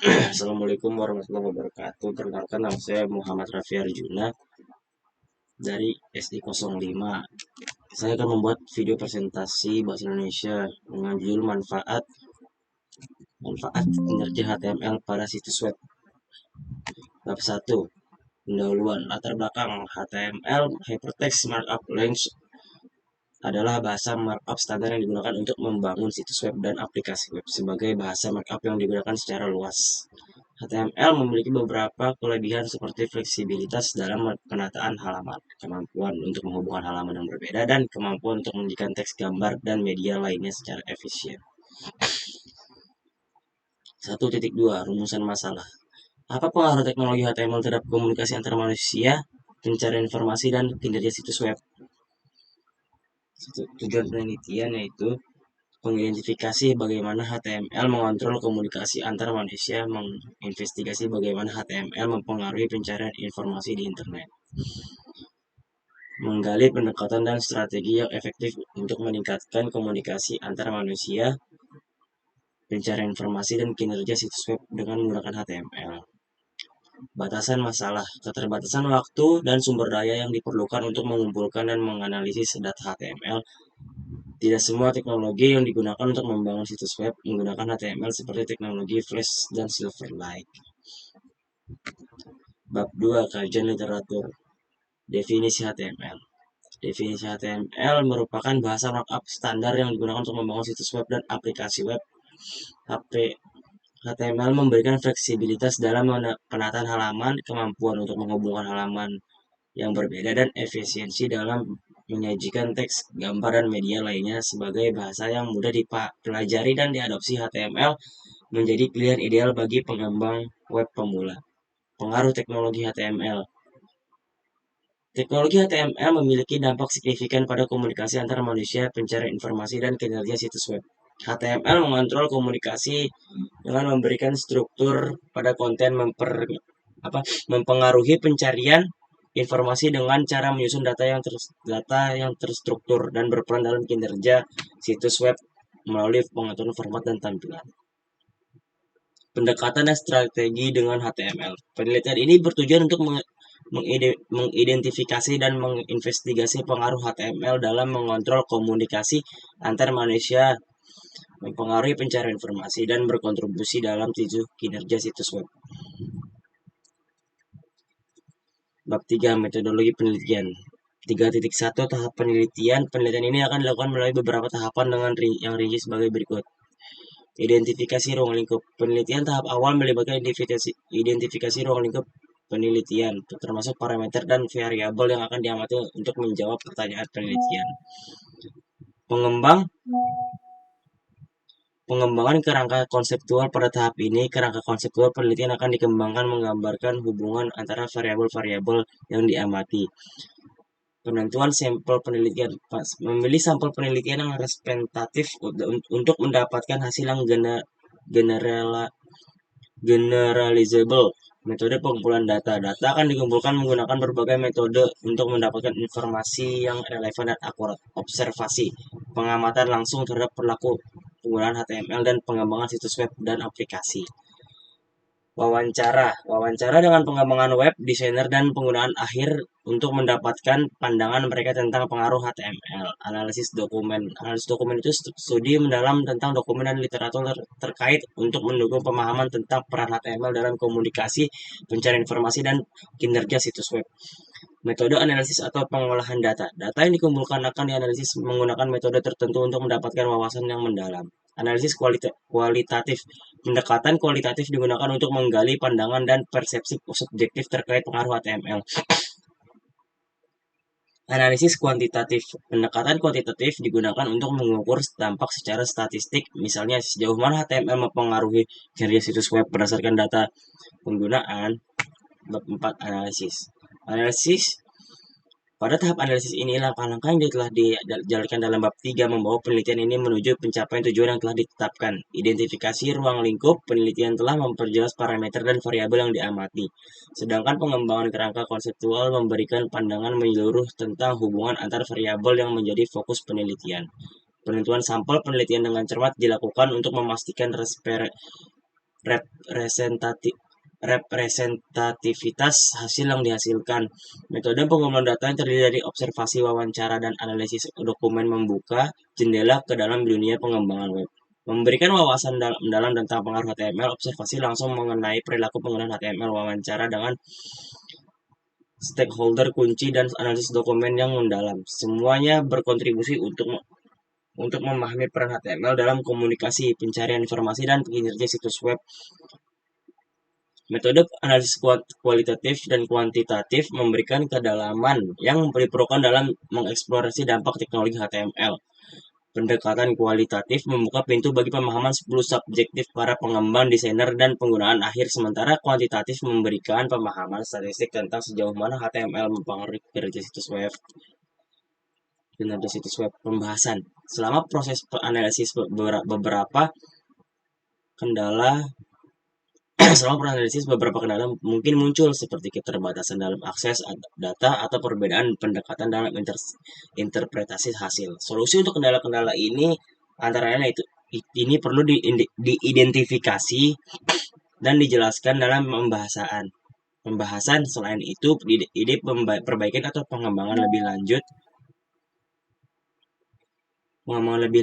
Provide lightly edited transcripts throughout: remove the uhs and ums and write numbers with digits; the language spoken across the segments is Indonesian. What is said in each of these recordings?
Assalamualaikum warahmatullahi wabarakatuh. Perkenalkan nama saya Muhammad Raffi Arjuna dari SI05. Saya akan membuat video presentasi bahasa Indonesia dengan judul manfaat kinerja HTML pada situs web. Bab 1. Pendahuluan. Latar belakang HTML Hypertext Markup Language adalah bahasa markup standar yang digunakan untuk membangun situs web dan aplikasi web sebagai bahasa markup yang digunakan secara luas. HTML memiliki beberapa kelebihan seperti fleksibilitas dalam penataan halaman, kemampuan untuk menghubungkan halaman yang berbeda, dan kemampuan untuk menyajikan teks, gambar, dan media lainnya secara efisien. 1.2 Rumusan masalah. Apa pengaruh teknologi HTML terhadap komunikasi antar manusia, pencarian informasi, dan kinerja situs web? Tujuan penelitian yaitu mengidentifikasi bagaimana HTML mengontrol komunikasi antar manusia, menginvestigasi bagaimana HTML mempengaruhi pencarian informasi di internet, menggali pendekatan dan strategi yang efektif untuk meningkatkan komunikasi antar manusia, pencarian informasi, dan kinerja situs web dengan menggunakan HTML. Batasan masalah, keterbatasan waktu dan sumber daya yang diperlukan untuk mengumpulkan dan menganalisis data HTML. Tidak semua teknologi yang digunakan untuk membangun situs web menggunakan HTML seperti teknologi Flash dan Silverlight. Bab 2. Kajian literatur. Definisi HTML. Definisi HTML merupakan bahasa markup standar yang digunakan untuk membangun situs web dan aplikasi web. HTML memberikan fleksibilitas dalam penataan halaman, kemampuan untuk menghubungkan halaman yang berbeda, dan efisiensi dalam menyajikan teks, gambar, dan media lainnya. Sebagai bahasa yang mudah dipelajari dan diadopsi, HTML menjadi pilihan ideal bagi pengembang web pemula. Pengaruh teknologi HTML. Teknologi HTML memiliki dampak signifikan pada komunikasi antar manusia, pencarian informasi, dan kinerja situs web. HTML mengontrol komunikasi dengan memberikan struktur pada konten, mempengaruhi pencarian informasi dengan cara menyusun data yang terstruktur, dan berperan dalam kinerja situs web melalui pengaturan format dan tampilan. Pendekatan dan strategi dengan HTML. Penelitian ini bertujuan untuk mengidentifikasi dan menginvestigasi pengaruh HTML dalam mengontrol komunikasi antar manusia, mempengaruhi pencarian informasi, dan berkontribusi dalam kinerja situs web. Bab 3. Metodologi penelitian. 3.1 Tahap penelitian. Penelitian ini akan dilakukan melalui beberapa tahapan dengan yang rinci sebagai berikut. Identifikasi ruang lingkup. Penelitian tahap awal melibatkan identifikasi ruang lingkup penelitian, termasuk parameter dan variabel yang akan diamati untuk menjawab pertanyaan penelitian. Pengembangan kerangka konseptual. Pada tahap ini, kerangka konseptual penelitian akan dikembangkan menggambarkan hubungan antara variabel-variabel yang diamati. Penentuan sampel penelitian. Memilih sampel penelitian yang representatif untuk mendapatkan hasil yang generalizable. Metode pengumpulan data. Data akan dikumpulkan menggunakan berbagai metode untuk mendapatkan informasi yang relevan dan akurat. Observasi, pengamatan langsung terhadap perilaku penggunaan HTML dan pengembangan situs web dan aplikasi. Wawancara dengan pengembangan web, desainer, dan penggunaan akhir untuk mendapatkan pandangan mereka tentang pengaruh HTML. Analisis dokumen. Analisis dokumen itu studi mendalam tentang dokumen dan literatur terkait untuk mendukung pemahaman tentang peran HTML dalam komunikasi, pencarian informasi, dan kinerja situs web. Metode analisis atau pengolahan data. Data yang dikumpulkan akan dianalisis menggunakan metode tertentu untuk mendapatkan wawasan yang mendalam. Analisis kualitatif. Pendekatan kualitatif digunakan untuk menggali pandangan dan persepsi subjektif terkait pengaruh HTML. Analisis kuantitatif. Pendekatan kuantitatif digunakan untuk mengukur dampak secara statistik, misalnya sejauh mana HTML mempengaruhi kinerja situs web berdasarkan data penggunaan. Bab 4. Analisis. Pada tahap analisis ini, langkah-langkah yang telah dijalankan dalam bab 3 membawa penelitian ini menuju pencapaian tujuan yang telah ditetapkan. Identifikasi ruang lingkup. Penelitian telah memperjelas parameter dan variabel yang diamati. Sedangkan pengembangan kerangka konseptual memberikan pandangan menyeluruh tentang hubungan antar variabel yang menjadi fokus penelitian. Penentuan sampel penelitian dengan cermat dilakukan untuk memastikan representatif representativitas hasil yang dihasilkan. Metode pengumpulan data yang terdiri dari observasi, wawancara, dan analisis dokumen membuka jendela ke dalam dunia pengembangan web. Memberikan wawasan dalam tentang pengaruh HTML, observasi langsung mengenai perilaku penggunaan HTML, wawancara dengan stakeholder kunci, dan analisis dokumen yang mendalam. Semuanya berkontribusi untuk memahami peran HTML dalam komunikasi, pencarian informasi, dan kinerja situs web. Metode analisis kualitatif dan kuantitatif memberikan kedalaman yang diperlukan dalam mengeksplorasi dampak teknologi HTML. Pendekatan kualitatif membuka pintu bagi pemahaman 10 subjektif para pengembang, desainer, dan penggunaan akhir, sementara kuantitatif memberikan pemahaman statistik tentang sejauh mana HTML mempengaruhi kinerja situs web. Pembahasan. Selama proses analisis beberapa kendala Selama analisis beberapa kendala mungkin muncul seperti keterbatasan dalam akses data atau perbedaan pendekatan dalam interpretasi hasil. Solusi untuk kendala-kendala ini antara lain ini perlu diidentifikasi dan dijelaskan dalam pembahasan. Selain itu, ide perbaikan atau pengembangan lebih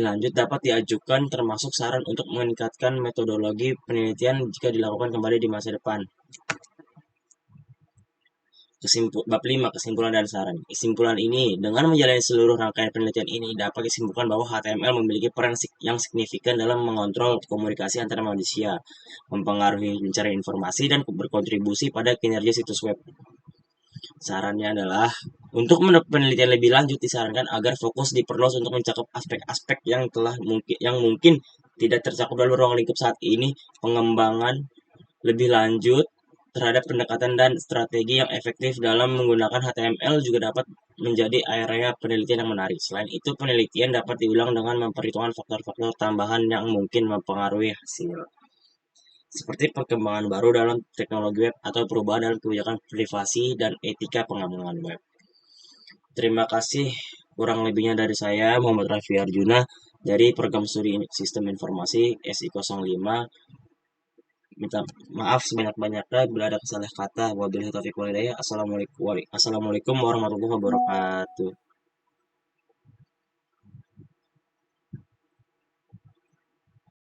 lanjut dapat diajukan, termasuk saran untuk meningkatkan metodologi penelitian jika dilakukan kembali di masa depan. Bab 5, kesimpulan dan saran. Kesimpulan ini, dengan menjalani seluruh rangkaian penelitian ini, dapat disimpulkan bahwa HTML memiliki peran yang signifikan dalam mengontrol komunikasi antara manusia, mempengaruhi pencarian informasi, dan berkontribusi pada kinerja situs web. Sarannya adalah, untuk penelitian lebih lanjut disarankan agar fokus diperluas untuk mencakup aspek-aspek yang mungkin tidak tercakup dalam ruang lingkup saat ini. Pengembangan lebih lanjut terhadap pendekatan dan strategi yang efektif dalam menggunakan HTML juga dapat menjadi area penelitian yang menarik. Selain itu, penelitian dapat diulang dengan memperhitungkan faktor-faktor tambahan yang mungkin mempengaruhi hasil, seperti perkembangan baru dalam teknologi web atau perubahan dalam kebijakan privasi dan etika pengembangan web. Terima kasih, kurang lebihnya dari saya, Muhammad Raffi Arjuna, dari Program Studi Sistem Informasi SI05. Minta maaf sebanyak-banyaknya bila ada salah kata. Wabillahi taufiq wal hidayah. Assalamualaikum warahmatullahi wabarakatuh.